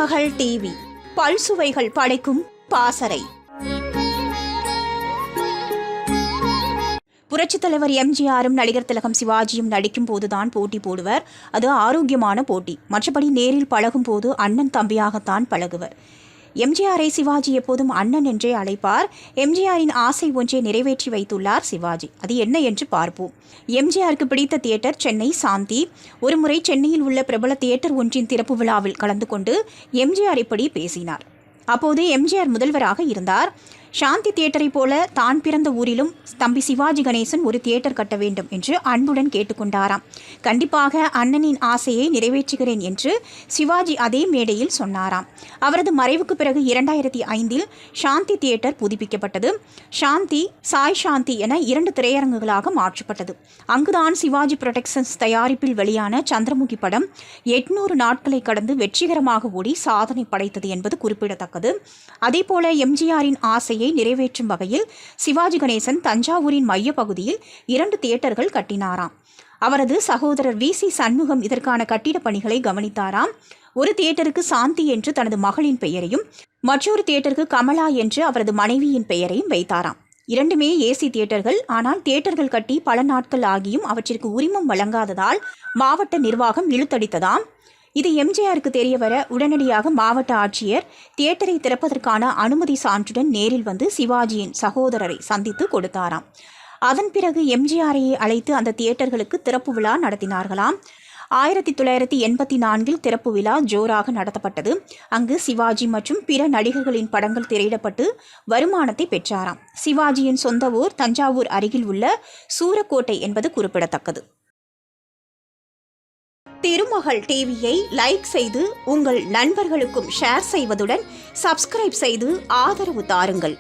திருமகள் TV பல்சுவைகள் படைக்கும் பாசறை. புரட்சித் தலைவர் எம்ஜிஆரும் நடிகர் திலகம் சிவாஜியும் நடிக்கும் போதுதான் போட்டி போடுவர். அது ஆரோக்கியமான போட்டி. மற்றபடி நேரில் பழகும் போது அண்ணன் தம்பியாகத்தான் பழகுவர். எம்ஜிஆரை சிவாஜி எப்போதும் அண்ணன் என்றே அழைப்பார். எம்ஜிஆரின் ஆசை ஒன்றை நிறைவேற்றி வைத்துள்ளார் சிவாஜி. அது என்ன என்று பார்ப்போம். எம்ஜிஆருக்கு பிடித்த தியேட்டர் சென்னை சாந்தி. ஒருமுறை சென்னையில் உள்ள பிரபல தியேட்டர் ஒன்றின் திறப்பு விழாவில் கலந்து கொண்டு எம்ஜிஆர் இப்படி பேசினார். அப்போது எம்ஜிஆர் முதல்வராக இருந்தார். சாந்தி தியேட்டரை போல தான் பிறந்த ஊரிலும் தம்பி சிவாஜி கணேசன் ஒரு தியேட்டர் கட்ட வேண்டும் என்று அன்புடன் கேட்டுக்கொண்டாராம். கண்டிப்பாக அண்ணனின் ஆசையை நிறைவேற்றுகிறேன் என்று சிவாஜி அதே மேடையில் சொன்னாராம். அவரது மறைவுக்கு பிறகு 2005 சாந்தி தியேட்டர் புதுப்பிக்கப்பட்டது. சாந்தி, சாய் சாந்தி என 2 திரையரங்குகளாக மாற்றப்பட்டது. அங்குதான் சிவாஜி புரொடக்ஷன்ஸ் தயாரிப்பில் வெளியான சந்திரமுகி படம் 800 நாட்களை கடந்து வெற்றிகரமாக ஓடி சாதனை படைத்தது என்பது குறிப்பிடத்தக்கது. அதேபோல எம்ஜிஆரின் ஆசை நிறைவேற்றும் வகையில் சிவாஜி கணேசன் தஞ்சாவூரின் மைய பகுதியில் 2 தியேட்டர்கள் கட்டினாராம். அவரது சகோதரர் VC சண்முகம் இதற்கான கட்டிட பணிகளை கவனித்தாராம். ஒரு தியேட்டருக்கு சாந்தி என்று தனது மகளின் பெயரையும், மற்றொரு தியேட்டருக்கு கமலா என்று அவரது மனைவியின் பெயரையும் வைத்தாராம். 2மே AC தியேட்டர்கள். ஆனால் தியேட்டர்கள் கட்டி பல நாட்கள் ஆகியும் அவற்றிற்கு உரிமம் வழங்காததால் மாவட்ட நிர்வாகம் இழுத்தடித்ததாம். இது எம்ஜிஆருக்கு தெரியவர உடனடியாக மாவட்ட ஆட்சியர் தியேட்டரை திறப்பதற்கான அனுமதி சான்றுடன் நேரில் வந்து சிவாஜியின் சகோதரரை சந்தித்து கொடுத்தாராம். அதன் பிறகு எம்ஜிஆரையை அழைத்து அந்த தியேட்டர்களுக்கு திறப்பு விழா நடத்தினார்களாம். 1984 திறப்பு விழா ஜோராக நடத்தப்பட்டது. அங்கு சிவாஜி மற்றும் பிற நடிகர்களின் படங்கள் திரையிடப்பட்டு வருமானத்தை பெற்றாராம். சிவாஜியின் சொந்த ஊர் தஞ்சாவூர் அருகில் உள்ள சூரக்கோட்டை என்பது குறிப்பிடத்தக்கது. திருமகள் டிவியை லைக் செய்து உங்கள் நண்பர்களுக்கும் ஷேர் செய்வதுடன் சப்ஸ்கிரைப் செய்து ஆதரவு தாருங்கள்.